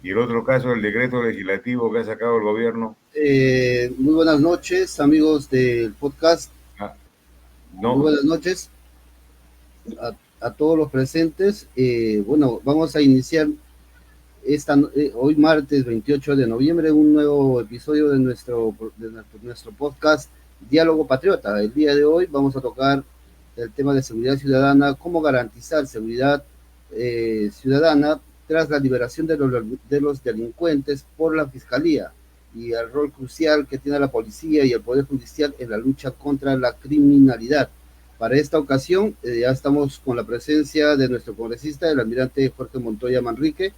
Y el otro caso, el decreto legislativo que ha sacado el gobierno. Muy buenas noches, amigos del podcast. Ah, Muy no, buenas noches a todos los presentes. Bueno, vamos a iniciar hoy martes 28 de noviembre un nuevo episodio de nuestro podcast Diálogo Patriota. El día de hoy vamos a tocar el tema de seguridad ciudadana, cómo garantizar seguridad ciudadana tras la liberación de los delincuentes por la Fiscalía y el rol crucial que tiene la policía y el Poder Judicial en la lucha contra la criminalidad. Para esta ocasión ya estamos con la presencia de nuestro congresista, el almirante Jorge Montoya Manrique,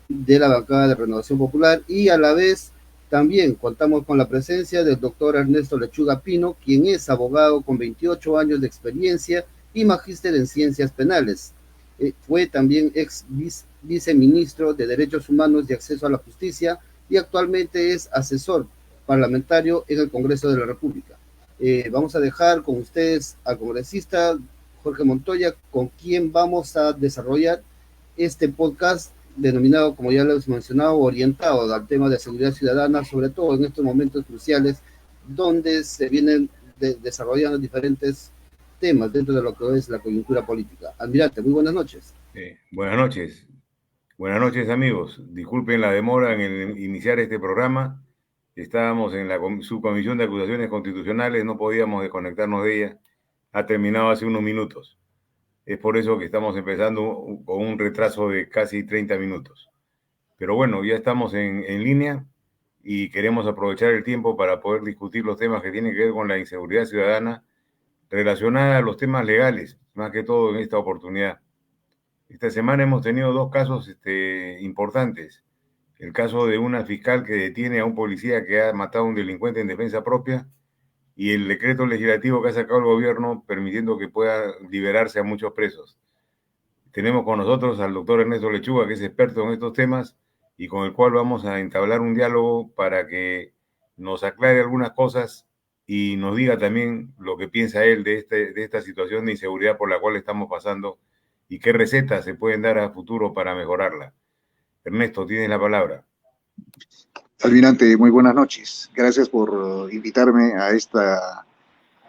de la bancada de Renovación Popular, y a la vez también contamos con la presencia del doctor Ernesto Lechuga Pino, quien es abogado con 28 años de experiencia y magíster en ciencias penales. Fue también viceministro de Derechos Humanos y Acceso a la Justicia y actualmente es asesor parlamentario en el Congreso de la República. Vamos a dejar con ustedes al congresista Jorge Montoya, con quien vamos a desarrollar este podcast denominado, como ya lo hemos mencionado, orientado al tema de seguridad ciudadana, sobre todo en estos momentos cruciales donde se vienen desarrollando diferentes temas dentro de lo que es la coyuntura política. Almirante, muy buenas noches. buenas noches. Buenas noches, amigos. Disculpen la demora en iniciar este programa. Estábamos en la subcomisión de acusaciones constitucionales, no podíamos desconectarnos de ella. Ha terminado hace unos minutos. Es por eso que estamos empezando con un retraso de casi 30 minutos. Pero bueno, ya estamos en línea y queremos aprovechar el tiempo para poder discutir los temas que tienen que ver con la inseguridad ciudadana relacionada a los temas legales, más que todo en esta oportunidad. Esta semana hemos tenido dos casos importantes. El caso de una fiscal que detiene a un policía que ha matado a un delincuente en defensa propia y el decreto legislativo que ha sacado el gobierno permitiendo que pueda liberarse a muchos presos. Tenemos con nosotros al doctor Ernesto Lechuga, que es experto en estos temas y con el cual vamos a entablar un diálogo para que nos aclare algunas cosas y nos diga también lo que piensa él de esta situación de inseguridad por la cual estamos pasando y qué recetas se pueden dar a futuro para mejorarla. Ernesto, tienes la palabra. Almirante, muy buenas noches. Gracias por invitarme a esta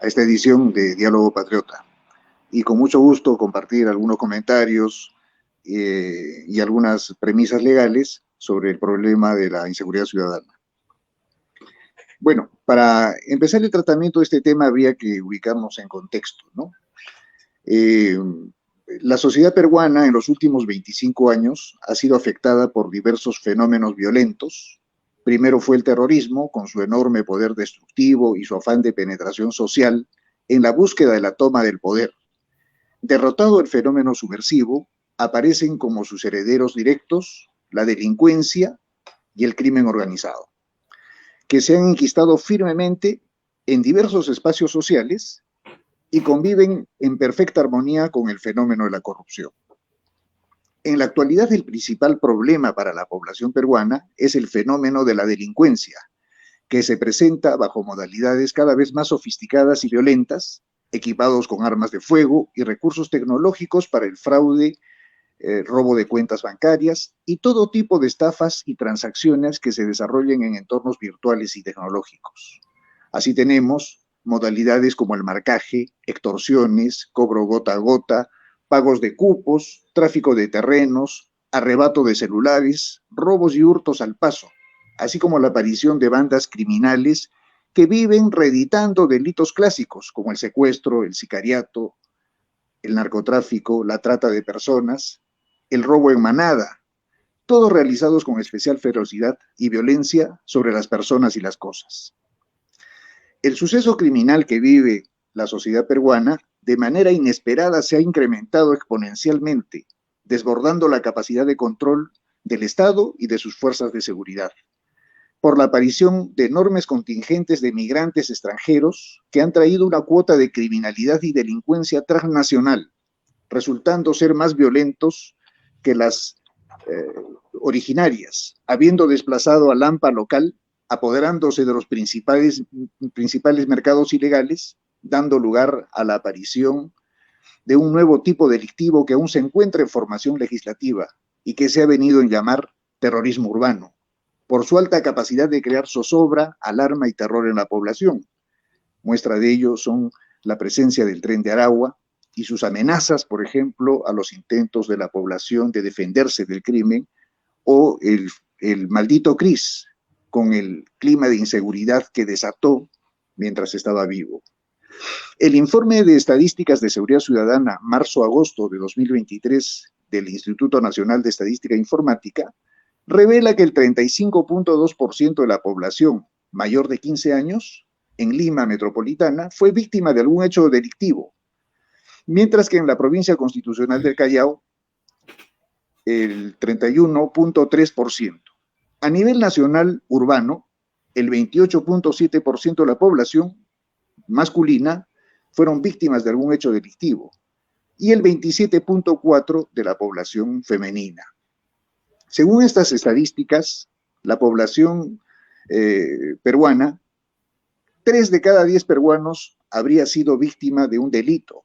edición de Diálogo Patriota. Y con mucho gusto compartir algunos comentarios y algunas premisas legales sobre el problema de la inseguridad ciudadana. Bueno, para empezar el tratamiento de este tema habría que ubicarnos en contexto, ¿no? La sociedad peruana en los últimos 25 años ha sido afectada por diversos fenómenos violentos. Primero fue el terrorismo, con su enorme poder destructivo y su afán de penetración social en la búsqueda de la toma del poder. Derrotado el fenómeno subversivo, aparecen como sus herederos directos la delincuencia y el crimen organizado, que se han enquistado firmemente en diversos espacios sociales y conviven en perfecta armonía con el fenómeno de la corrupción. En la actualidad, el principal problema para la población peruana es el fenómeno de la delincuencia, que se presenta bajo modalidades cada vez más sofisticadas y violentas, equipados con armas de fuego y recursos tecnológicos para el fraude, robo de cuentas bancarias y todo tipo de estafas y transacciones que se desarrollen en entornos virtuales y tecnológicos. Así tenemos modalidades como el marcaje, extorsiones, cobro gota a gota, pagos de cupos, tráfico de terrenos, arrebato de celulares, robos y hurtos al paso, así como la aparición de bandas criminales que viven reeditando delitos clásicos como el secuestro, el sicariato, el narcotráfico, la trata de personas, el robo en manada, todos realizados con especial ferocidad y violencia sobre las personas y las cosas. El suceso criminal que vive la sociedad peruana de manera inesperada se ha incrementado exponencialmente, desbordando la capacidad de control del Estado y de sus fuerzas de seguridad, por la aparición de enormes contingentes de migrantes extranjeros que han traído una cuota de criminalidad y delincuencia transnacional, resultando ser más violentos que las originarias, habiendo desplazado al AMPA local, apoderándose de los principales mercados ilegales, dando lugar a la aparición de un nuevo tipo delictivo que aún se encuentra en formación legislativa y que se ha venido a llamar terrorismo urbano, por su alta capacidad de crear zozobra, alarma y terror en la población. Muestra de ello son la presencia del Tren de Aragua y sus amenazas, por ejemplo, a los intentos de la población de defenderse del crimen, o el maldito Cris, con el clima de inseguridad que desató mientras estaba vivo. El informe de Estadísticas de Seguridad Ciudadana, marzo-agosto de 2023, del Instituto Nacional de Estadística e Informática, revela que el 35.2% de la población mayor de 15 años en Lima metropolitana fue víctima de algún hecho delictivo, mientras que en la provincia constitucional del Callao, el 31.3%. A nivel nacional urbano, el 28.7% de la población masculina fueron víctimas de algún hecho delictivo y el 27.4% de la población femenina. Según estas estadísticas, la población peruana, 3 de cada 10 peruanos habría sido víctima de un delito,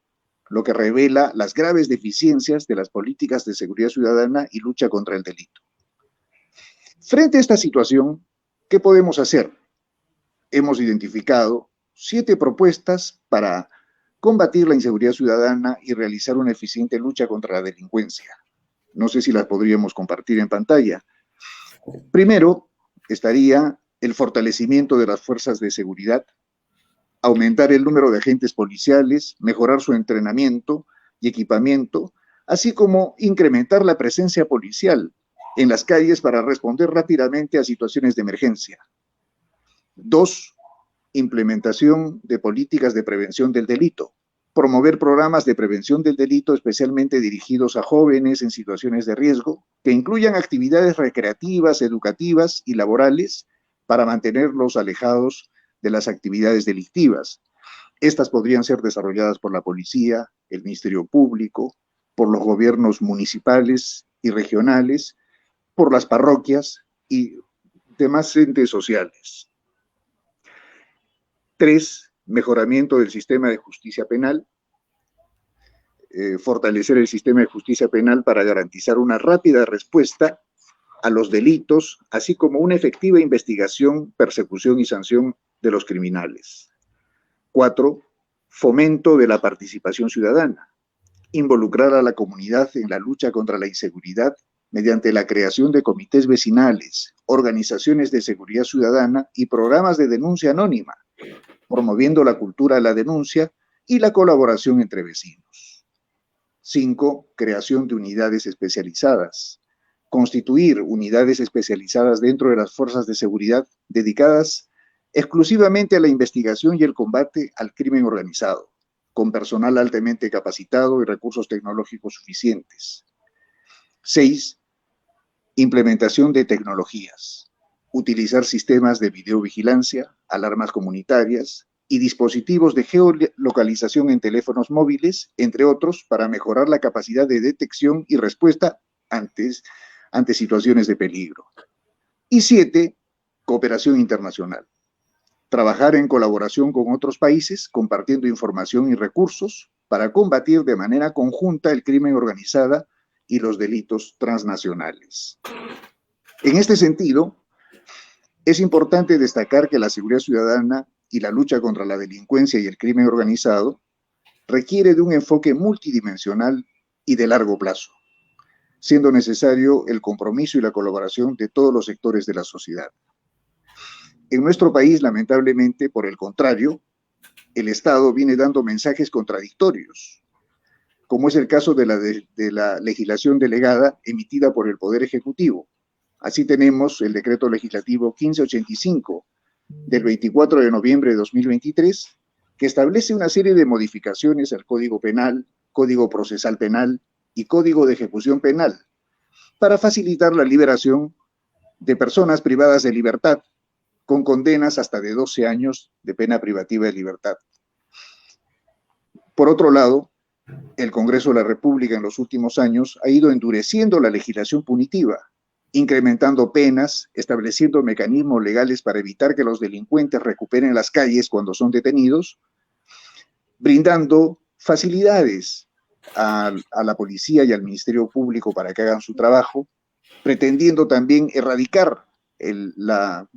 lo que revela las graves deficiencias de las políticas de seguridad ciudadana y lucha contra el delito. Frente a esta situación, ¿qué podemos hacer? Hemos identificado 7 propuestas para combatir la inseguridad ciudadana y realizar una eficiente lucha contra la delincuencia. No sé si las podríamos compartir en pantalla. Primero, estaría el fortalecimiento de las fuerzas de seguridad, aumentar el número de agentes policiales, mejorar su entrenamiento y equipamiento, así como incrementar la presencia policial en las calles para responder rápidamente a situaciones de emergencia. 2, implementación de políticas de prevención del delito. Promover programas de prevención del delito especialmente dirigidos a jóvenes en situaciones de riesgo, que incluyan actividades recreativas, educativas y laborales para mantenerlos alejados de las actividades delictivas. Estas podrían ser desarrolladas por la policía, el Ministerio Público, por los gobiernos municipales y regionales, por las parroquias y demás entes sociales. 3, mejoramiento del sistema de justicia penal. Fortalecer el sistema de justicia penal para garantizar una rápida respuesta a los delitos, así como una efectiva investigación, persecución y sanción de los criminales. 4, fomento de la participación ciudadana. Involucrar a la comunidad en la lucha contra la inseguridad mediante la creación de comités vecinales, organizaciones de seguridad ciudadana y programas de denuncia anónima, promoviendo la cultura de la denuncia y la colaboración entre vecinos. 5, creación de unidades especializadas. Constituir unidades especializadas dentro de las fuerzas de seguridad dedicadas exclusivamente a la investigación y el combate al crimen organizado, con personal altamente capacitado y recursos tecnológicos suficientes. 6, implementación de tecnologías. Utilizar sistemas de videovigilancia, alarmas comunitarias y dispositivos de geolocalización en teléfonos móviles, entre otros, para mejorar la capacidad de detección y respuesta ante situaciones de peligro. Y 7, cooperación internacional. Trabajar en colaboración con otros países, compartiendo información y recursos para combatir de manera conjunta el crimen organizado y los delitos transnacionales. En este sentido, es importante destacar que la seguridad ciudadana y la lucha contra la delincuencia y el crimen organizado requiere de un enfoque multidimensional y de largo plazo, siendo necesario el compromiso y la colaboración de todos los sectores de la sociedad. En nuestro país, lamentablemente, por el contrario, el Estado viene dando mensajes contradictorios, como es el caso de la legislación delegada emitida por el Poder Ejecutivo. Así tenemos el Decreto Legislativo 1585 del 24 de noviembre de 2023, que establece una serie de modificaciones al Código Penal, Código Procesal Penal y Código de Ejecución Penal, para facilitar la liberación de personas privadas de libertad, con condenas hasta de 12 años de pena privativa de libertad. Por otro lado, el Congreso de la República en los últimos años ha ido endureciendo la legislación punitiva, incrementando penas, estableciendo mecanismos legales para evitar que los delincuentes recuperen las calles cuando son detenidos, brindando facilidades a la policía y al Ministerio Público para que hagan su trabajo, pretendiendo también erradicar la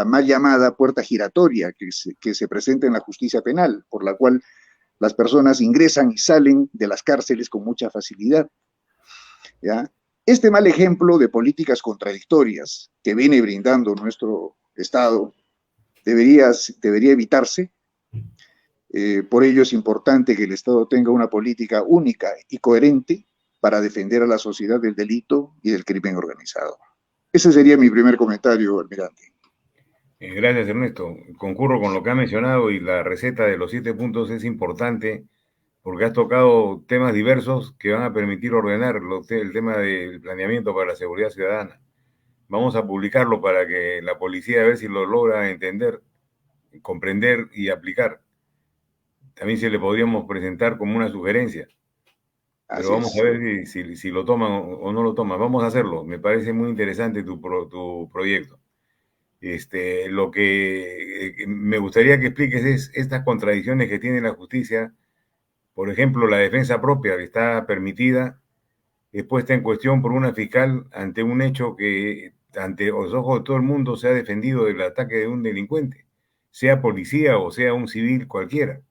mal llamada puerta giratoria que se presenta en la justicia penal, por la cual las personas ingresan y salen de las cárceles con mucha facilidad, ¿ya? Este mal ejemplo de políticas contradictorias que viene brindando nuestro Estado debería evitarse. Por ello es importante que el Estado tenga una política única y coherente para defender a la sociedad del delito y del crimen organizado. Ese sería mi primer comentario, almirante. Gracias, Ernesto. Concurro con lo que ha mencionado y la receta de los 7 puntos es importante porque has tocado temas diversos que van a permitir ordenar el tema del planeamiento para la seguridad ciudadana. Vamos a publicarlo para que la policía a ver si lo logra entender, comprender y aplicar. También se le podríamos presentar como una sugerencia, pero vamos a ver si lo toman o no lo toman. Vamos a hacerlo. Me parece muy interesante tu proyecto. Lo que me gustaría que expliques es estas contradicciones que tiene la justicia. Por ejemplo, la defensa propia que está permitida es puesta en cuestión por una fiscal ante un hecho que ante los ojos de todo el mundo se ha defendido del ataque de un delincuente, sea policía o sea un civil cualquiera.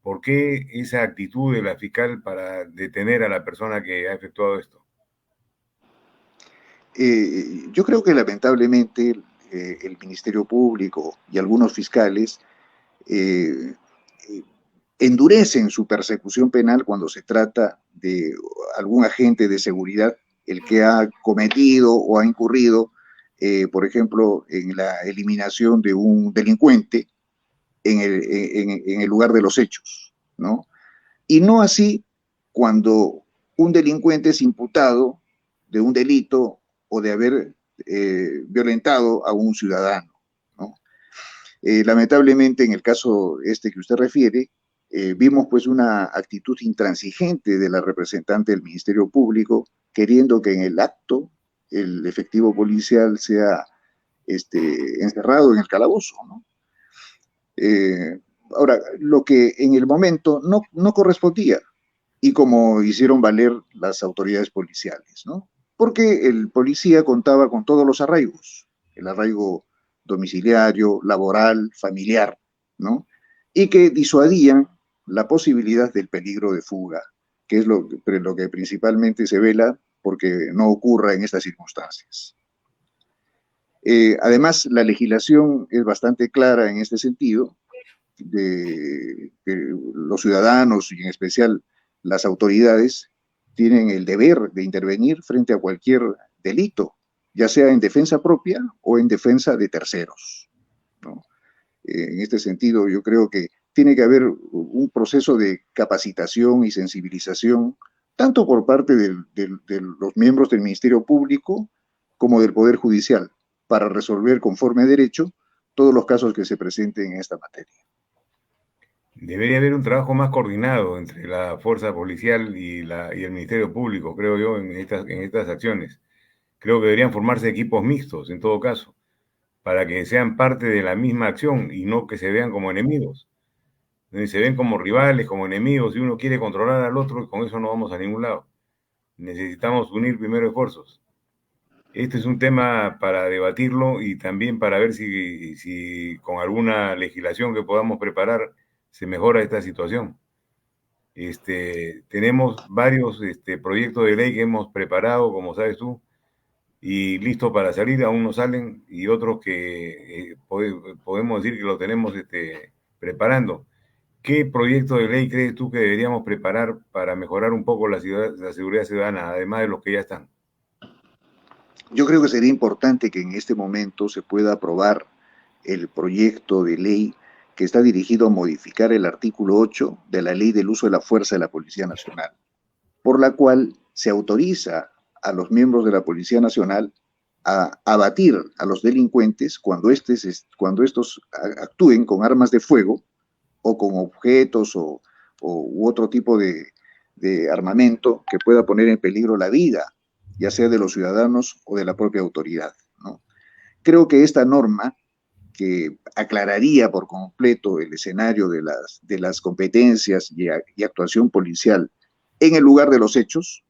¿Por qué esa actitud de la fiscal para detener a la persona que ha efectuado esto? Yo creo que lamentablemente el Ministerio Público y algunos fiscales endurecen su persecución penal cuando se trata de algún agente de seguridad, el que ha cometido o ha incurrido, por ejemplo, en la eliminación de un delincuente en el lugar de los hechos, ¿no? Y no así cuando un delincuente es imputado de un delito o de haber violentado a un ciudadano, ¿no? Lamentablemente, en el caso que usted refiere, vimos pues una actitud intransigente de la representante del Ministerio Público, queriendo que en el acto el efectivo policial sea encerrado en el calabozo, ¿no? Ahora, lo que en el momento no correspondía, y como hicieron valer las autoridades policiales, ¿no? Porque el policía contaba con todos los arraigos, el arraigo domiciliario, laboral, familiar, ¿no? Y que disuadían la posibilidad del peligro de fuga, que es lo que principalmente se vela porque no ocurra en estas circunstancias. Además, la legislación es bastante clara en este sentido, de que los ciudadanos y en especial las autoridades tienen el deber de intervenir frente a cualquier delito, ya sea en defensa propia o en defensa de terceros, ¿no? En este sentido, yo creo que tiene que haber un proceso de capacitación y sensibilización, tanto por parte de los miembros del Ministerio Público como del Poder Judicial, para resolver conforme a derecho todos los casos que se presenten en esta materia. Debería haber un trabajo más coordinado entre la fuerza policial y el Ministerio Público, creo yo, en estas acciones. Creo que deberían formarse equipos mixtos, en todo caso, para que sean parte de la misma acción y no que se vean como enemigos. Se ven como rivales, como enemigos, y uno quiere controlar al otro y con eso no vamos a ningún lado. Necesitamos unir primero esfuerzos. Este es un tema para debatirlo y también para ver si con alguna legislación que podamos preparar se mejora esta situación. Tenemos varios proyectos de ley que hemos preparado, como sabes tú, y listos para salir, aún no salen, y otros que podemos decir que lo tenemos preparando. ¿Qué proyecto de ley crees tú que deberíamos preparar para mejorar un poco la seguridad ciudadana, además de los que ya están? Yo creo que sería importante que en este momento se pueda aprobar el proyecto de ley que está dirigido a modificar el artículo 8 de la Ley del Uso de la Fuerza de la Policía Nacional, por la cual se autoriza a los miembros de la Policía Nacional a abatir a los delincuentes cuando estos actúen con armas de fuego o con objetos u otro tipo de armamento que pueda poner en peligro la vida, ya sea de los ciudadanos o de la propia autoridad, ¿no? Creo que esta norma, que aclararía por completo el escenario de las competencias y actuación policial en el lugar de los hechos,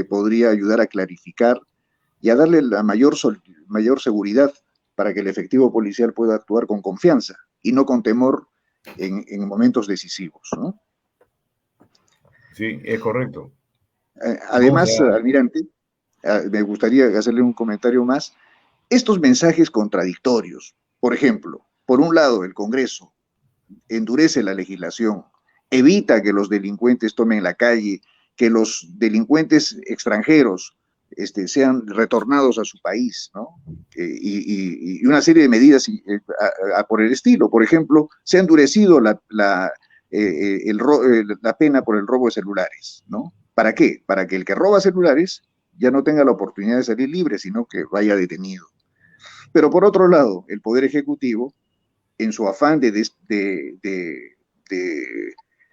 podría ayudar a clarificar y a darle la mayor seguridad para que el efectivo policial pueda actuar con confianza y no con temor en momentos decisivos, ¿no? Sí, es correcto. Además, almirante, me gustaría hacerle un comentario más. Estos mensajes contradictorios, por ejemplo, por un lado, el Congreso endurece la legislación, evita que los delincuentes tomen la calle, que los delincuentes extranjeros sean retornados a su país, ¿no? Y una serie de medidas por el estilo. Por ejemplo, se ha endurecido la pena por el robo de celulares, ¿no? ¿Para qué? Para que el que roba celulares ya no tenga la oportunidad de salir libre, sino que vaya detenido. Pero por otro lado, el Poder Ejecutivo, en su afán de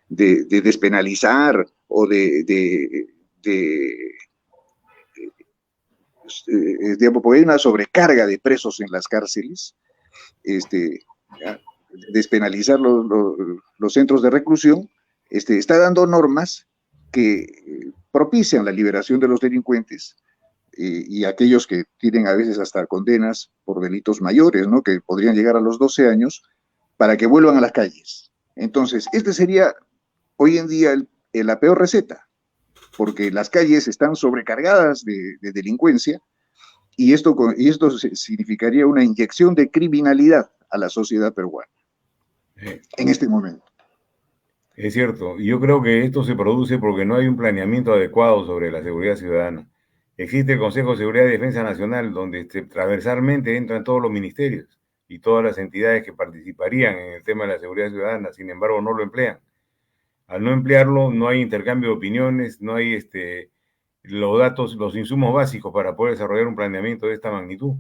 despenalizar o porque hay una sobrecarga de presos en las cárceles, despenalizar los centros de reclusión, está dando normas que propician la liberación de los delincuentes y aquellos que tienen a veces hasta condenas por delitos mayores, ¿no? Que podrían llegar a los 12 años, para que vuelvan a las calles. Entonces, este sería hoy en día la peor receta, porque las calles están sobrecargadas de delincuencia y esto significaría una inyección de criminalidad a la sociedad peruana en este momento. Es cierto, yo creo que esto se produce porque no hay un planeamiento adecuado sobre la seguridad ciudadana. Existe el Consejo de Seguridad y Defensa Nacional, donde transversalmente entran todos los ministerios y todas las entidades que participarían en el tema de la seguridad ciudadana, sin embargo no lo emplean. Al no emplearlo, no hay intercambio de opiniones, no hay los datos, los insumos básicos para poder desarrollar un planeamiento de esta magnitud,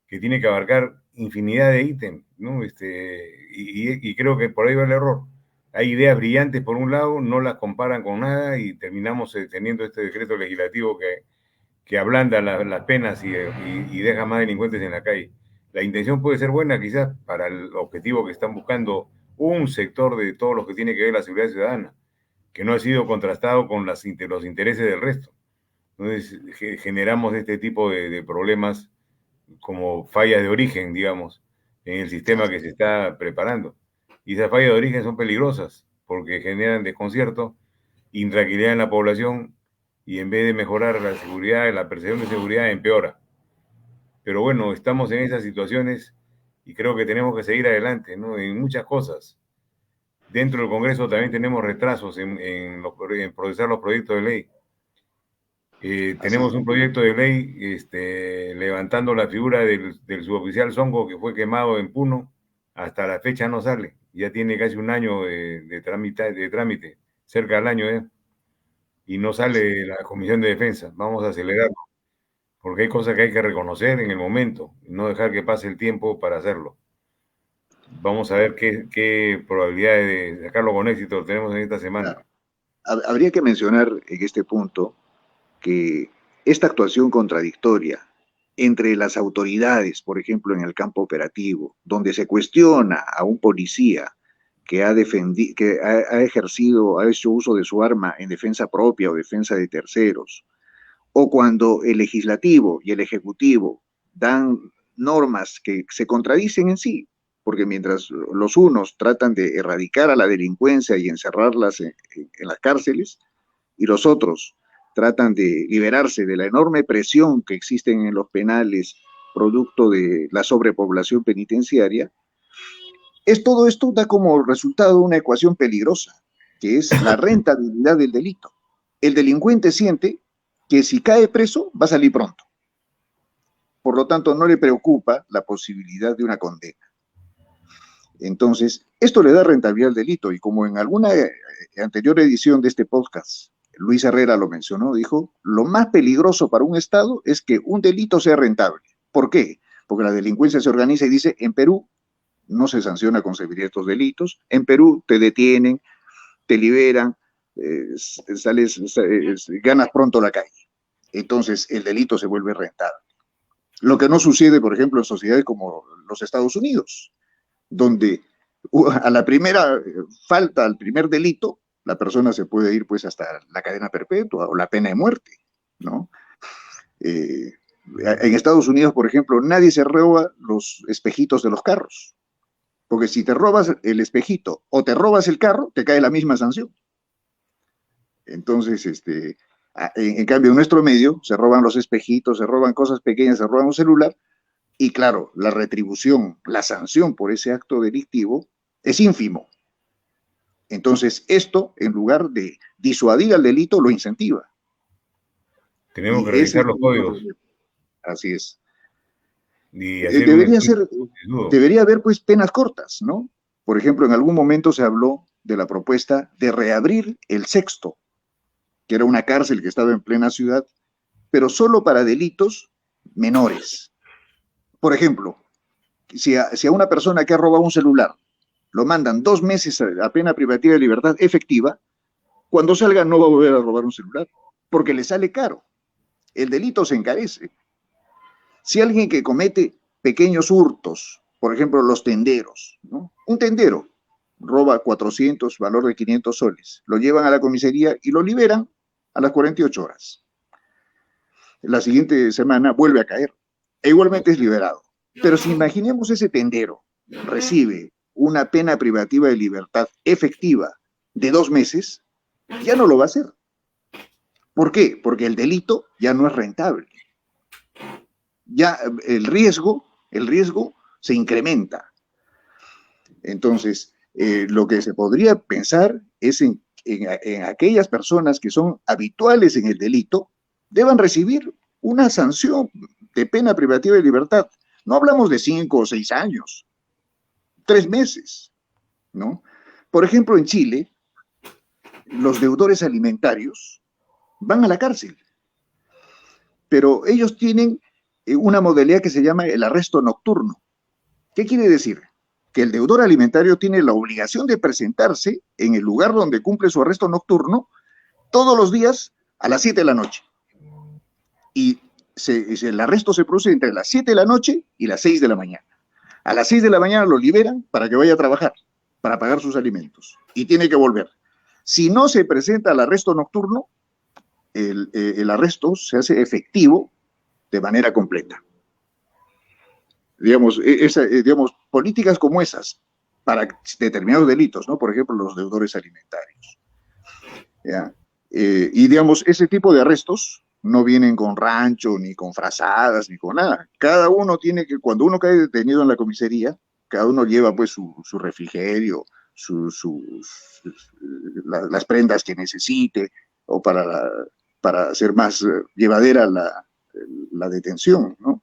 que tiene que abarcar infinidad de ítems, ¿no? Y creo que por ahí va el error. Hay ideas brillantes por un lado, no las comparan con nada y terminamos teniendo este decreto legislativo que ablanda las penas y deja más delincuentes en la calle. La intención puede ser buena quizás para el objetivo que están buscando un sector de todos los que tiene que ver la seguridad ciudadana, que no ha sido contrastado con los intereses del resto. Entonces generamos este tipo de problemas como fallas de origen, digamos, en el sistema que se está preparando. Y esas fallas de origen son peligrosas porque generan desconcierto, intranquilidad en la población y en vez de mejorar la seguridad, la percepción de seguridad empeora. Pero bueno, estamos en esas situaciones y creo que tenemos que seguir adelante, ¿no? En muchas cosas. Dentro del Congreso también tenemos retrasos en procesar los proyectos de ley. Tenemos un proyecto de ley levantando la figura del suboficial Songo que fue quemado en Puno. Hasta la fecha no sale. Ya tiene casi un año de trámite, cerca del año, y no sale de la Comisión de Defensa. Vamos a acelerarlo, porque hay cosas que hay que reconocer en el momento, y no dejar que pase el tiempo para hacerlo. Vamos a ver qué probabilidades de sacarlo con éxito tenemos en esta semana. Claro. Habría que mencionar en este punto que esta actuación contradictoria entre las autoridades, por ejemplo, en el campo operativo, donde se cuestiona a un policía que ha hecho uso de su arma en defensa propia o defensa de terceros, o cuando el legislativo y el ejecutivo dan normas que se contradicen en sí, porque mientras los unos tratan de erradicar a la delincuencia y encerrarlas en las cárceles, y los otros tratan de liberarse de la enorme presión que existe en los penales producto de la sobrepoblación penitenciaria, todo esto da como resultado una ecuación peligrosa, que es la rentabilidad del delito. El delincuente siente que si cae preso va a salir pronto. Por lo tanto, no le preocupa la posibilidad de una condena. Entonces, esto le da rentabilidad al delito, y como en alguna anterior edición de este podcast, Luis Herrera lo mencionó, dijo, lo más peligroso para un Estado es que un delito sea rentable. ¿Por qué? Porque la delincuencia se organiza y dice, en Perú no se sanciona con severidad estos delitos, en Perú te detienen, te liberan, ganas pronto la calle. Entonces el delito se vuelve rentable. Lo que no sucede, por ejemplo, en sociedades como los Estados Unidos, donde a la primera falta, al primer delito, la persona se puede ir pues hasta la cadena perpetua o la pena de muerte, ¿no? En Estados Unidos, por ejemplo, nadie se roba los espejitos de los carros, porque si te robas el espejito o te robas el carro, te cae la misma sanción. Entonces, en cambio, en nuestro medio se roban los espejitos, se roban cosas pequeñas, se roban un celular, y claro, la retribución, la sanción por ese acto delictivo es ínfimo. Entonces, esto, en lugar de disuadir al delito, lo incentiva. Tenemos que Y ese revisar es los códigos así es. y hacer un estudio. Debería haber pues penas cortas, ¿no? Por ejemplo, en algún momento se habló de la propuesta de reabrir el Sexto, que era una cárcel que estaba en plena ciudad, pero solo para delitos menores. Por ejemplo, si a una persona que ha robado un celular lo mandan 2 meses a pena privativa de libertad efectiva, cuando salga no va a volver a robar un celular, porque le sale caro. El delito se encarece. Si alguien que comete pequeños hurtos, por ejemplo, los tenderos, ¿no? Un tendero roba 400, valor de 500 soles, lo llevan a la comisaría y lo liberan a las 48 horas. La siguiente semana vuelve a caer e igualmente es liberado. Pero si imaginemos ese tendero recibe una pena privativa de libertad efectiva de 2 meses, ya no lo va a hacer. ¿Por qué? Porque el delito ya no es rentable. Ya el riesgo se incrementa. Entonces, lo que se podría pensar es en aquellas personas que son habituales en el delito, deban recibir una sanción de pena privativa de libertad. No hablamos de 5 o 6 años, 3 meses, ¿no? Por ejemplo, en Chile, los deudores alimentarios van a la cárcel, pero ellos tienen una modalidad que se llama el arresto nocturno. ¿Qué quiere decir? Que el deudor alimentario tiene la obligación de presentarse en el lugar donde cumple su arresto nocturno todos los días a las 7 de la noche. Y el arresto se produce entre las 7 de la noche y las 6 de la mañana. A las 6 de la mañana lo liberan para que vaya a trabajar, para pagar sus alimentos. Y tiene que volver. Si no se presenta al arresto nocturno, el arresto se hace efectivo de manera completa. Digamos, políticas como esas para determinados delitos, ¿no? Por ejemplo, los deudores alimentarios. ¿Ya? Y digamos, ese tipo de arrestos no vienen con rancho, ni con frazadas, ni con nada. Cada uno tiene que, cuando uno cae detenido en la comisaría, cada uno lleva pues su refrigerio, las prendas que necesite, o para hacer más llevadera la detención, ¿no?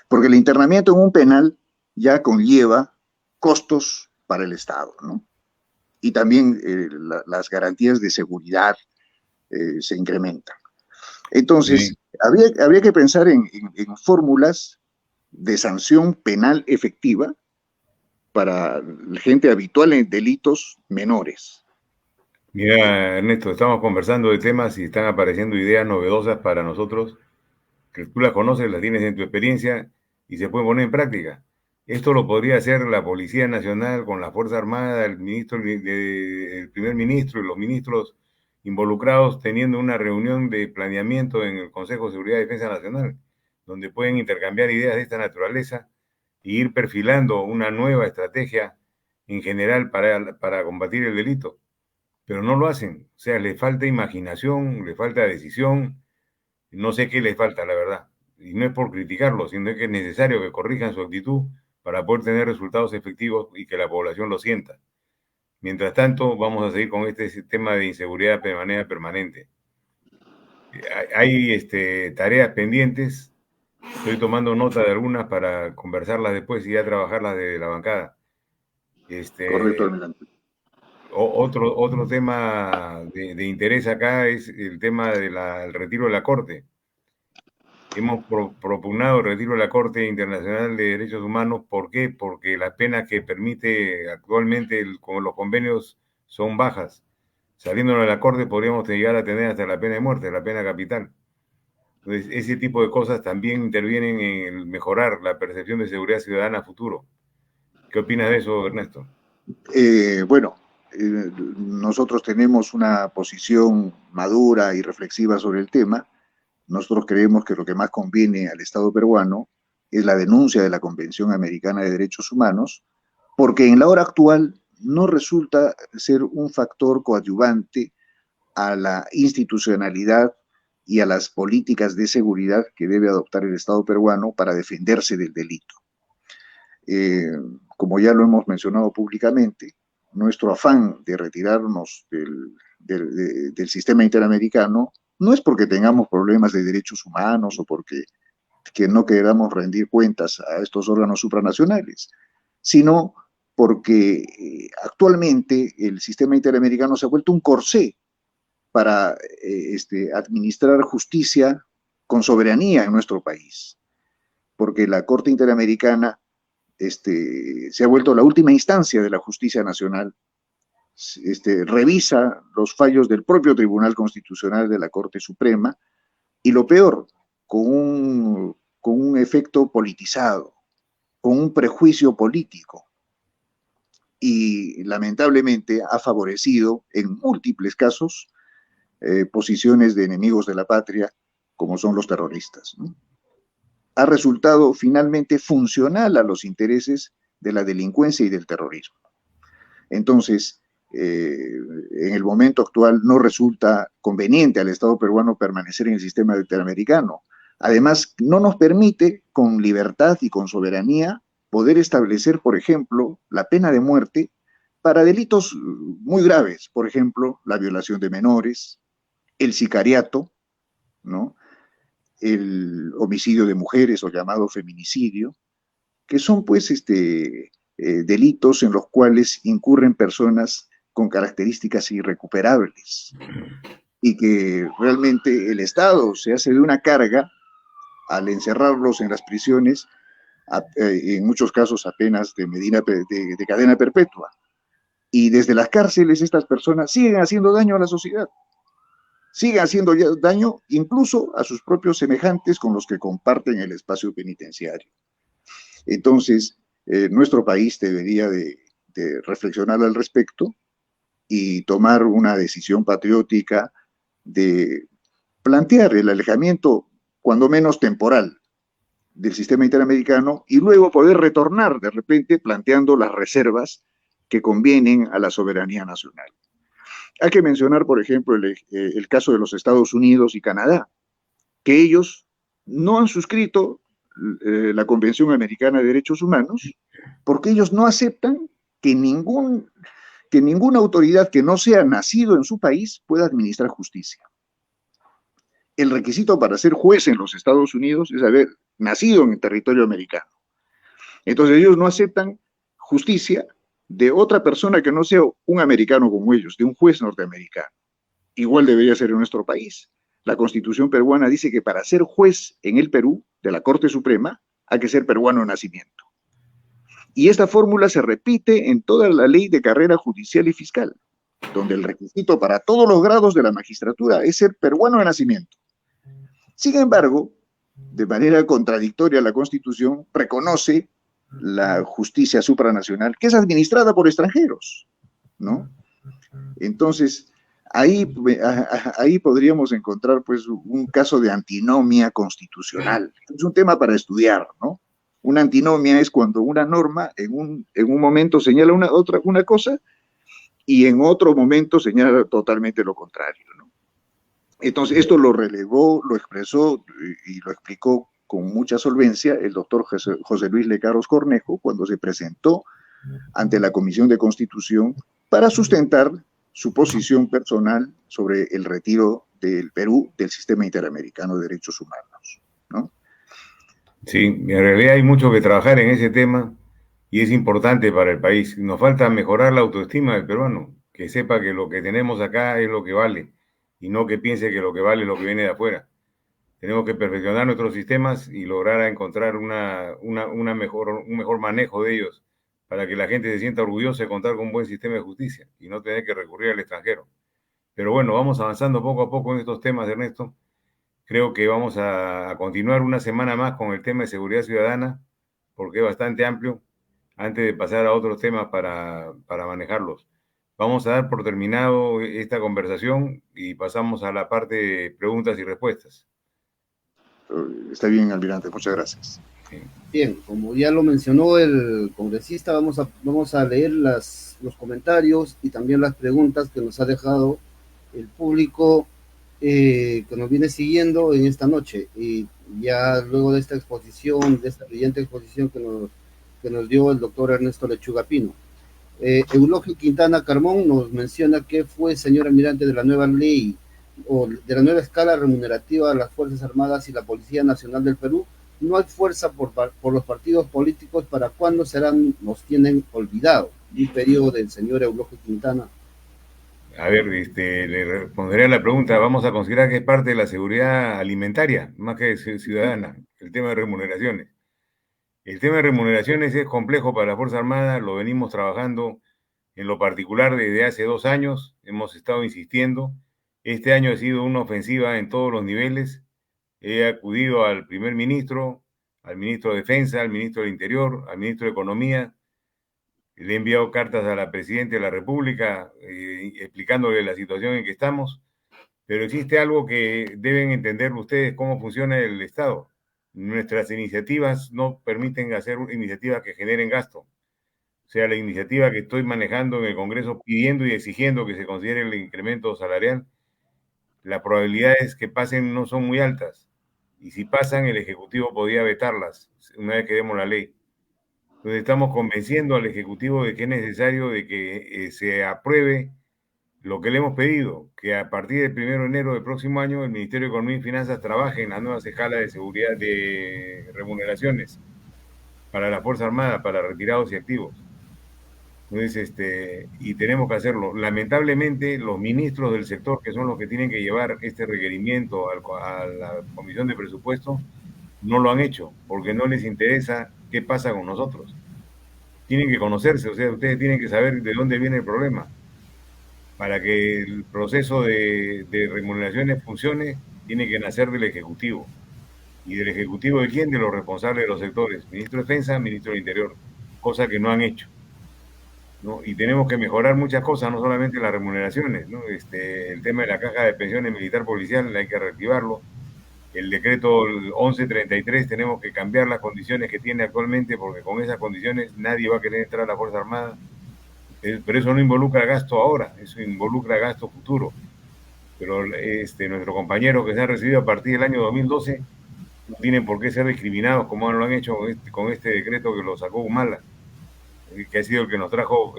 Porque el internamiento en un penal ya conlleva costos para el Estado, ¿no? Y también las garantías de seguridad se incrementan. Entonces, sí, habría que pensar en fórmulas de sanción penal efectiva para gente habitual en delitos menores. Mira, Ernesto, estamos conversando de temas y están apareciendo ideas novedosas para nosotros, que tú las conoces, las tienes en tu experiencia y se pueden poner en práctica. Esto lo podría hacer la Policía Nacional con la Fuerza Armada, el primer ministro y los ministros involucrados teniendo una reunión de planeamiento en el Consejo de Seguridad y Defensa Nacional, donde pueden intercambiar ideas de esta naturaleza e ir perfilando una nueva estrategia en general para combatir el delito. Pero no lo hacen, o sea, les falta imaginación, les falta decisión, no sé qué les falta, la verdad. Y no es por criticarlo, sino que es necesario que corrijan su actitud para poder tener resultados efectivos y que la población lo sienta. Mientras tanto, vamos a seguir con este tema de inseguridad de manera permanente. Hay tareas pendientes, estoy tomando nota de algunas para conversarlas después y ya trabajarlas de la bancada. Correcto, almirante. Otro tema de interés acá es el tema del retiro de la Corte. Hemos propugnado el retiro de la Corte Internacional de Derechos Humanos. ¿Por qué? Porque las penas que permite actualmente con los convenios son bajas. Saliendo de la Corte podríamos llegar a tener hasta la pena de muerte, la pena capital. Entonces, ese tipo de cosas también intervienen en mejorar la percepción de seguridad ciudadana a futuro. ¿Qué opinas de eso, Ernesto? Nosotros tenemos una posición madura y reflexiva sobre el tema, nosotros creemos que lo que más conviene al Estado peruano es la denuncia de la Convención Americana de Derechos Humanos, porque en la hora actual no resulta ser un factor coadyuvante a la institucionalidad y a las políticas de seguridad que debe adoptar el Estado peruano para defenderse del delito. Como ya lo hemos mencionado públicamente, nuestro afán de retirarnos del sistema interamericano no es porque tengamos problemas de derechos humanos o porque que no queramos rendir cuentas a estos órganos supranacionales, sino porque actualmente el sistema interamericano se ha vuelto un corsé para administrar justicia con soberanía en nuestro país, porque la Corte Interamericana se ha vuelto la última instancia de la justicia nacional, revisa los fallos del propio Tribunal Constitucional de la Corte Suprema, y lo peor, con un efecto politizado, con un prejuicio político, y lamentablemente ha favorecido en múltiples casos posiciones de enemigos de la patria, como son los terroristas, ¿no? Ha resultado finalmente funcional a los intereses de la delincuencia y del terrorismo. Entonces, en el momento actual no resulta conveniente al Estado peruano permanecer en el sistema interamericano. Además, no nos permite con libertad y con soberanía poder establecer, por ejemplo, la pena de muerte para delitos muy graves, por ejemplo, la violación de menores, el sicariato, ¿no?, el homicidio de mujeres o llamado feminicidio, que son pues delitos en los cuales incurren personas con características irrecuperables y que realmente el Estado se hace de una carga al encerrarlos en las prisiones, en muchos casos apenas de cadena perpetua. Y desde las cárceles estas personas siguen haciendo daño a la sociedad, siguen haciendo daño incluso a sus propios semejantes con los que comparten el espacio penitenciario. Entonces, nuestro país debería de reflexionar al respecto y tomar una decisión patriótica de plantear el alejamiento, cuando menos temporal, del sistema interamericano y luego poder retornar de repente planteando las reservas que convienen a la soberanía nacional. Hay que mencionar, por ejemplo, el caso de los Estados Unidos y Canadá, que ellos no han suscrito la Convención Americana de Derechos Humanos porque ellos no aceptan que ninguna autoridad que no sea nacido en su país pueda administrar justicia. El requisito para ser juez en los Estados Unidos es haber nacido en el territorio americano. Entonces ellos no aceptan justicia de otra persona que no sea un americano como ellos, de un juez norteamericano. Igual debería ser en nuestro país. La Constitución peruana dice que para ser juez en el Perú, de la Corte Suprema, hay que ser peruano de nacimiento. Y esta fórmula se repite en toda la ley de carrera judicial y fiscal, donde el requisito para todos los grados de la magistratura es ser peruano de nacimiento. Sin embargo, de manera contradictoria, la Constitución reconoce la justicia supranacional, que es administrada por extranjeros, ¿no? Entonces, ahí podríamos encontrar pues un caso de antinomia constitucional. Es un tema para estudiar, ¿no? Una antinomia es cuando una norma en un momento señala una cosa y en otro momento señala totalmente lo contrario, ¿no? Entonces, esto lo relevó, lo expresó y lo explicó con mucha solvencia el doctor José Luis Lecaros Cornejo cuando se presentó ante la Comisión de Constitución para sustentar su posición personal sobre el retiro del Perú del sistema interamericano de derechos humanos, ¿no? Sí, en realidad hay mucho que trabajar en ese tema y es importante para el país. Nos falta mejorar la autoestima del peruano, que sepa que lo que tenemos acá es lo que vale y no que piense que lo que vale es lo que viene de afuera. Tenemos que perfeccionar nuestros sistemas y lograr encontrar un mejor manejo de ellos para que la gente se sienta orgullosa de contar con un buen sistema de justicia y no tener que recurrir al extranjero. Pero bueno, vamos avanzando poco a poco en estos temas, Ernesto. Creo que vamos a continuar una semana más con el tema de seguridad ciudadana, porque es bastante amplio, antes de pasar a otros temas para manejarlos. Vamos a dar por terminado esta conversación y pasamos a la parte de preguntas y respuestas. Está bien, almirante, muchas gracias. Bien, como ya lo mencionó el congresista, vamos a leer los comentarios y también las preguntas que nos ha dejado el público que nos viene siguiendo en esta noche. Y ya luego de esta exposición, de esta brillante exposición que nos dio el doctor Ernesto Lechuga Pino. Eulogio Quintana Carmón nos menciona que fue señor almirante de la nueva ley o de la nueva escala remunerativa a las Fuerzas Armadas y la Policía Nacional del Perú. No hay fuerza por los partidos políticos. ¿Para cuándo serán, nos tienen olvidado? Un periodo del señor Eulogio Quintana. A ver, le responderé a la pregunta. Vamos a considerar que es parte de la seguridad alimentaria, más que ciudadana, el tema de remuneraciones. El tema de remuneraciones es complejo para la Fuerza Armada, lo venimos trabajando en lo particular desde hace 2 años, hemos estado insistiendo. Este año ha sido una ofensiva en todos los niveles. He acudido al primer ministro, al ministro de Defensa, al ministro del Interior, al ministro de Economía. Le he enviado cartas a la Presidenta de la República explicándole la situación en que estamos, pero existe algo que deben entender ustedes, cómo funciona el Estado. Nuestras iniciativas no permiten hacer iniciativas que generen gasto. O sea, la iniciativa que estoy manejando en el Congreso pidiendo y exigiendo que se considere el incremento salarial, las probabilidades que pasen no son muy altas. Y si pasan, el Ejecutivo podría vetarlas una vez que demos la ley. Entonces estamos convenciendo al Ejecutivo de que es necesario de que se apruebe lo que le hemos pedido, que a partir del 1 de enero del próximo año el Ministerio de Economía y Finanzas trabaje en las nuevas escalas de seguridad de remuneraciones para la Fuerza Armada, para retirados y activos. Entonces, y tenemos que hacerlo. Lamentablemente, los ministros del sector, que son los que tienen que llevar este requerimiento a la Comisión de Presupuesto, no lo han hecho, porque no les interesa qué pasa con nosotros. Tienen que conocerse, o sea, ustedes tienen que saber de dónde viene el problema. Para que el proceso de remuneraciones funcione, tiene que nacer del Ejecutivo. ¿Y del Ejecutivo de quién? De los responsables de los sectores. Ministro de Defensa, Ministro del Interior. Cosa que no han hecho, ¿no? Y tenemos que mejorar muchas cosas, no solamente las remuneraciones, ¿no? El tema de la caja de pensiones militar policial hay que reactivarlo. El decreto 1133 tenemos que cambiar las condiciones que tiene actualmente, porque con esas condiciones nadie va a querer entrar a la Fuerza Armada. Pero eso no involucra gasto ahora, eso involucra gasto futuro. Pero nuestros compañeros que se han recibido a partir del año 2012 no tienen por qué ser discriminados como lo han hecho con este decreto que lo sacó Humala, que ha sido el que nos trajo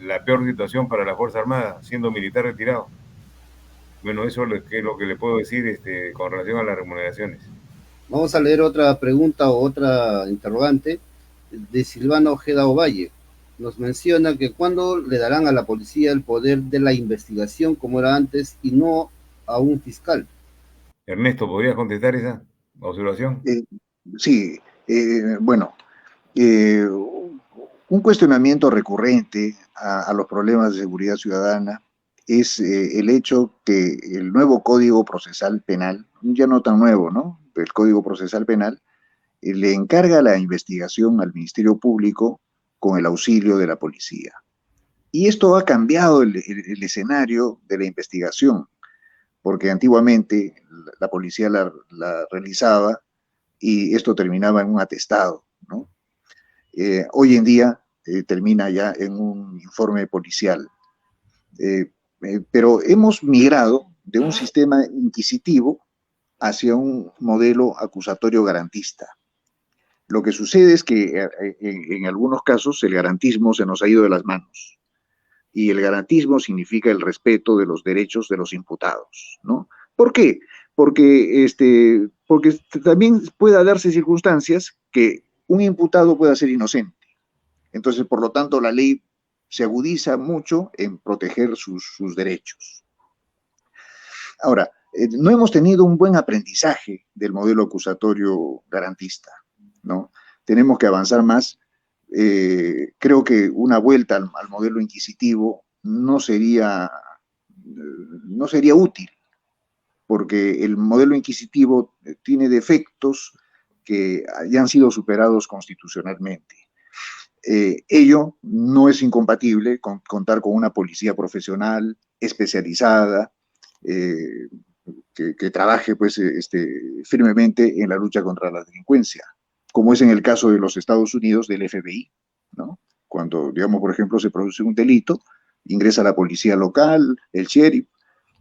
la peor situación para la Fuerza Armada, siendo militar retirado. Bueno, eso es lo que le puedo decir con relación a las remuneraciones. Vamos a leer otra pregunta o otra interrogante de Silvano Ojeda Ovalle. Nos menciona que cuándo le darán a la policía el poder de la investigación como era antes y no a un fiscal. Ernesto, ¿podrías contestar esa observación? Sí, bueno, un cuestionamiento recurrente a los problemas de seguridad ciudadana es el hecho que el nuevo Código Procesal Penal, ya no tan nuevo, ¿no? El Código Procesal Penal le encarga la investigación al Ministerio Público con el auxilio de la policía. Y esto ha cambiado el escenario de la investigación, porque antiguamente la policía la realizaba y esto terminaba en un atestado, ¿no? Hoy en día termina ya en un informe policial. Pero hemos migrado de un sistema inquisitivo hacia un modelo acusatorio garantista. Lo que sucede es que en algunos casos el garantismo se nos ha ido de las manos. Y el garantismo significa el respeto de los derechos de los imputados, ¿no? ¿Por qué? Porque también puede darse circunstancias que un imputado pueda ser inocente. Entonces, por lo tanto, la ley se agudiza mucho en proteger sus derechos. Ahora, no hemos tenido un buen aprendizaje del modelo acusatorio garantista, ¿no? Tenemos que avanzar más. Creo que una vuelta al modelo inquisitivo no sería útil, porque el modelo inquisitivo tiene defectos que ya han sido superados constitucionalmente. Ello no es incompatible con contar con una policía profesional, especializada, que trabaje pues, firmemente en la lucha contra la delincuencia, como es en el caso de los Estados Unidos del FBI, ¿no? Cuando, digamos, por ejemplo, se produce un delito, ingresa la policía local, el sheriff,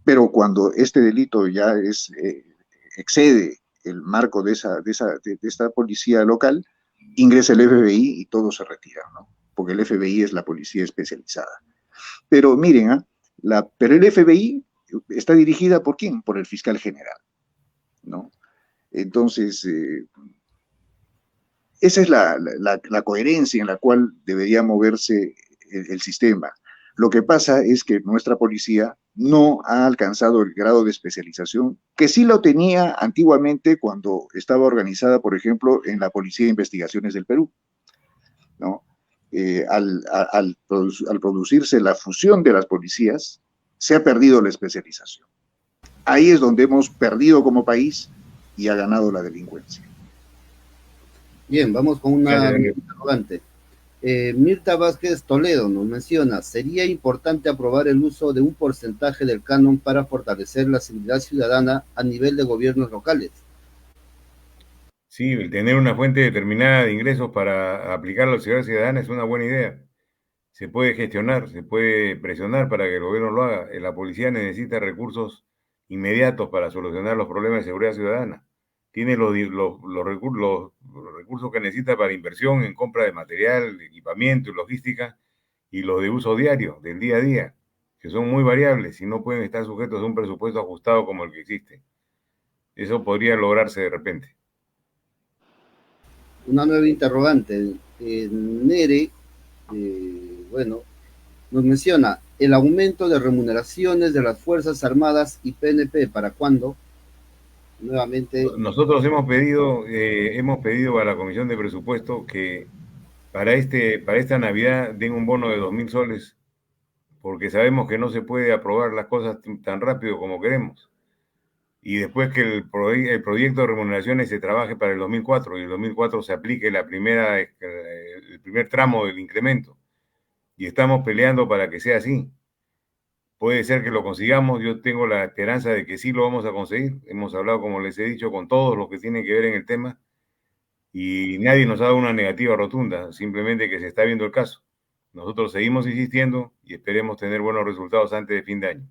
pero cuando este delito ya excede el marco de esta policía local, ingresa el FBI y todo se retira, ¿no? Porque el FBI es la policía especializada. Pero miren, pero el FBI está dirigida por ¿quién? Por el fiscal general, ¿no? Entonces, esa es la coherencia en la cual debería moverse el sistema. Lo que pasa es que nuestra policía no ha alcanzado el grado de especialización que sí lo tenía antiguamente cuando estaba organizada, por ejemplo, en la Policía de Investigaciones del Perú, ¿no? Al producirse la fusión de las policías, se ha perdido la especialización. Ahí es donde hemos perdido como país y ha ganado la delincuencia. Bien, vamos con una interrogante. Mirta Vázquez Toledo nos menciona, ¿sería importante aprobar el uso de un porcentaje del canon para fortalecer la seguridad ciudadana a nivel de gobiernos locales? Sí, el tener una fuente determinada de ingresos para aplicar a la seguridad ciudadana es una buena idea. Se puede gestionar, se puede presionar para que el gobierno lo haga. La policía necesita recursos inmediatos para solucionar los problemas de seguridad ciudadana. Tiene los recursos que necesita para inversión en compra de material, de equipamiento y logística, y los de uso diario, del día a día, que son muy variables y no pueden estar sujetos a un presupuesto ajustado como el que existe. Eso podría lograrse de repente. Una nueva interrogante. Nere, bueno, nos menciona, el aumento de remuneraciones de las Fuerzas Armadas y PNP, ¿para cuándo? Nuevamente. Nosotros hemos pedido a la Comisión de Presupuesto que para esta Navidad den un bono de 2.000 soles, porque sabemos que no se puede aprobar las cosas tan rápido como queremos. Y después que el proyecto de remuneraciones se trabaje para el 2004 y el 2004 se aplique el primer tramo del incremento. Y estamos peleando para que sea así. Puede ser que lo consigamos, yo tengo la esperanza de que sí lo vamos a conseguir. Hemos hablado, como les he dicho, con todos los que tienen que ver en el tema y nadie nos ha dado una negativa rotunda, simplemente que se está viendo el caso. Nosotros seguimos insistiendo y esperemos tener buenos resultados antes de fin de año.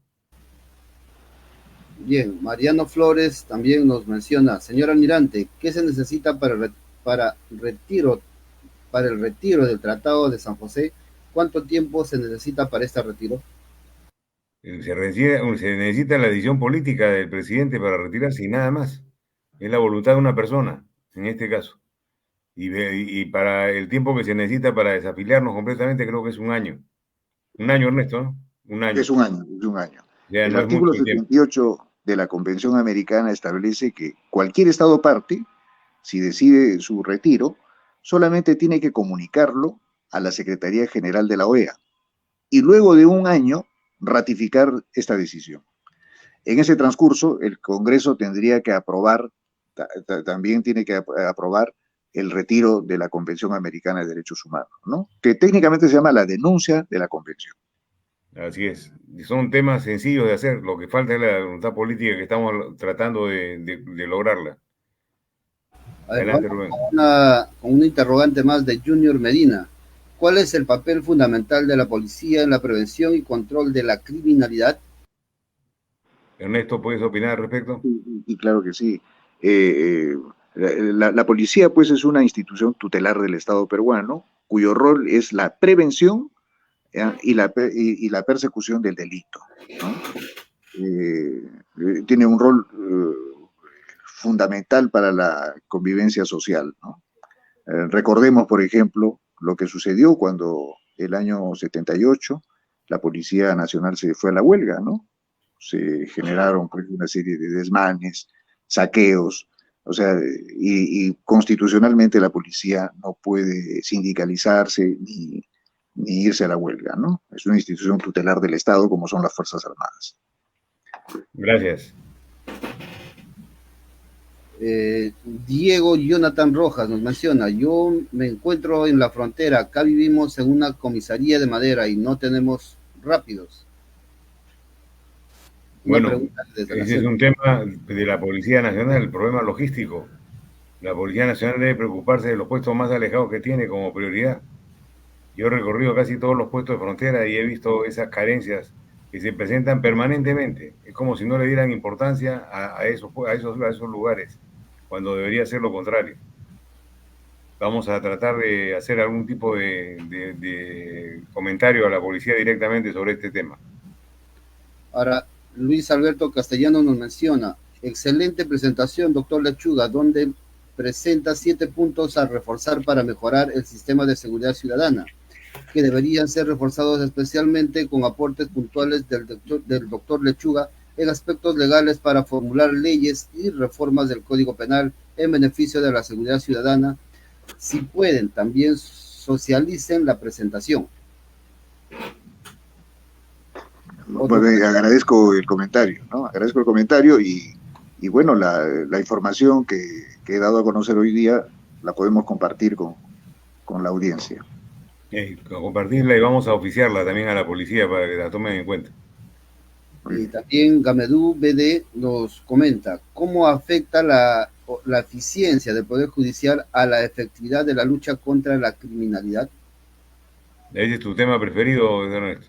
Bien, Mariano Flores también nos menciona, señor almirante, ¿qué se necesita para el retiro del Tratado de San José? ¿Cuánto tiempo se necesita para este retiro? Se necesita la decisión política del presidente para retirarse y nada más. Es la voluntad de una persona, en este caso. Y para el tiempo que se necesita para desafiliarnos completamente, creo que es un año. Un año, Ernesto, ¿no? Un año. Es un año, es un año. Ya, El no artículo es mucho 78 de la Convención Americana establece que cualquier Estado parte, si decide su retiro, solamente tiene que comunicarlo a la Secretaría General de la OEA y luego de un año ratificar esta decisión. En ese transcurso, el Congreso tendría que aprobar, también tiene que aprobar el retiro de la Convención Americana de Derechos Humanos, ¿no? Que técnicamente se llama la denuncia de la Convención. Así es. Son temas sencillos de hacer. Lo que falta es la voluntad política que estamos tratando de lograrla. Adelante, Rubén. Con una interrogante más de Junior Medina. ¿Cuál es el papel fundamental de la policía en la prevención y control de la criminalidad? Ernesto, ¿puedes opinar al respecto? Y claro que sí. La policía, pues, es una institución tutelar del Estado peruano, cuyo rol es la prevención y la persecución del delito, ¿no? Tiene un rol fundamental para la convivencia social, ¿no? Recordemos, por ejemplo, lo que sucedió cuando el año 78 la Policía Nacional se fue a la huelga, ¿no? Se generaron pues, una serie de desmanes, saqueos, o sea, y constitucionalmente la policía no puede sindicalizarse ni irse a la huelga, ¿no? Es una institución tutelar del Estado como son las Fuerzas Armadas. Gracias. Diego Jonathan Rojas nos menciona, yo me encuentro en la frontera, acá vivimos en una comisaría de madera y no tenemos rápidos. Bueno, pregunta desde la ese es selva. un tema de la Policía Nacional, el problema logístico. La Policía Nacional debe preocuparse de los puestos más alejados que tiene como prioridad. Yo he recorrido casi todos los puestos de frontera y he visto esas carencias que se presentan permanentemente. Es como si no le dieran importancia a esos lugares, cuando debería ser lo contrario. Vamos a tratar de hacer algún tipo de comentario a la policía directamente sobre este tema. Ahora, Luis Alberto Castellano nos menciona, excelente presentación, doctor Lechuga, donde presenta 7 puntos a reforzar para mejorar el sistema de seguridad ciudadana, que deberían ser reforzados especialmente con aportes puntuales del doctor Lechuga en aspectos legales para formular leyes y reformas del Código Penal en beneficio de la seguridad ciudadana. Si pueden, también socialicen la presentación. Pues, agradezco el comentario, ¿no? Agradezco el comentario y bueno, la información que he dado a conocer hoy día la podemos compartir con la audiencia. Compartirla y vamos a oficiarla también a la policía para que la tomen en cuenta. Y también Gamedú BD nos comenta cómo afecta la eficiencia del Poder Judicial a la efectividad de la lucha contra la criminalidad. Ese es tu tema preferido, Ernesto.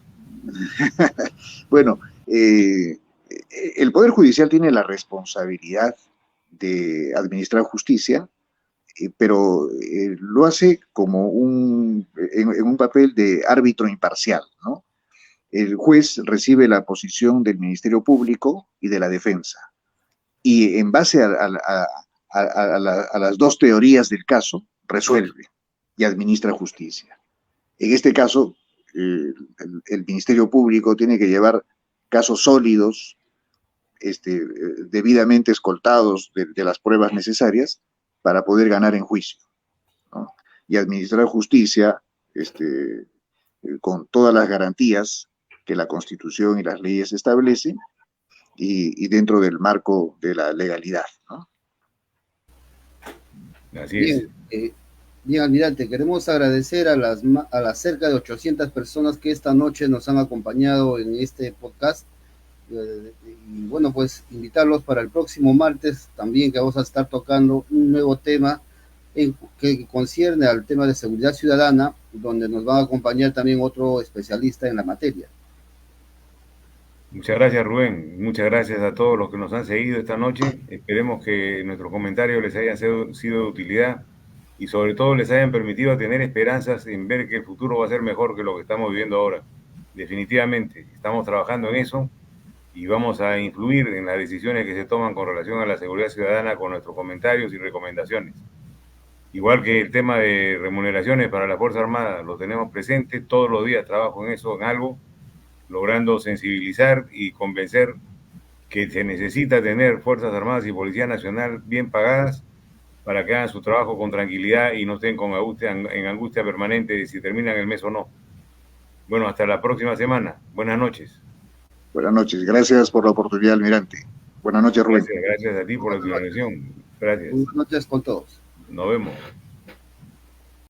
Bueno, el Poder Judicial tiene la responsabilidad de administrar justicia, pero lo hace como en un papel de árbitro imparcial, ¿no? El juez recibe la posición del Ministerio Público y de la defensa, y en base a las dos teorías del caso, resuelve y administra justicia. En este caso, el Ministerio Público tiene que llevar casos sólidos, debidamente escoltados de las pruebas necesarias para poder ganar en juicio, ¿no? Y administrar justicia con todas las garantías que la Constitución y las leyes establecen y dentro del marco de la legalidad, ¿no? Así es. Bien, almirante, queremos agradecer a las cerca de 800 personas que esta noche nos han acompañado en este podcast. Y bueno, pues invitarlos para el próximo martes también, que vamos a estar tocando un nuevo tema que concierne al tema de seguridad ciudadana, donde nos va a acompañar también otro especialista en la materia. Muchas gracias, Rubén. Muchas gracias a todos los que nos han seguido esta noche. Esperemos que nuestros comentarios les hayan sido de utilidad y sobre todo les hayan permitido tener esperanzas en ver que el futuro va a ser mejor que lo que estamos viviendo ahora. Definitivamente, estamos trabajando en eso y vamos a influir en las decisiones que se toman con relación a la seguridad ciudadana con nuestros comentarios y recomendaciones. Igual que el tema de remuneraciones para la Fuerza Armada, lo tenemos presente, todos los días trabajo en eso, en algo, logrando sensibilizar y convencer que se necesita tener Fuerzas Armadas y Policía Nacional bien pagadas para que hagan su trabajo con tranquilidad y no estén en angustia permanente de si terminan el mes o no. Bueno, hasta la próxima semana. Buenas noches. Buenas noches. Gracias por la oportunidad, almirante. Buenas noches, Rubén. Gracias a ti por la explicación. Gracias. Buenas noches con todos. Nos vemos.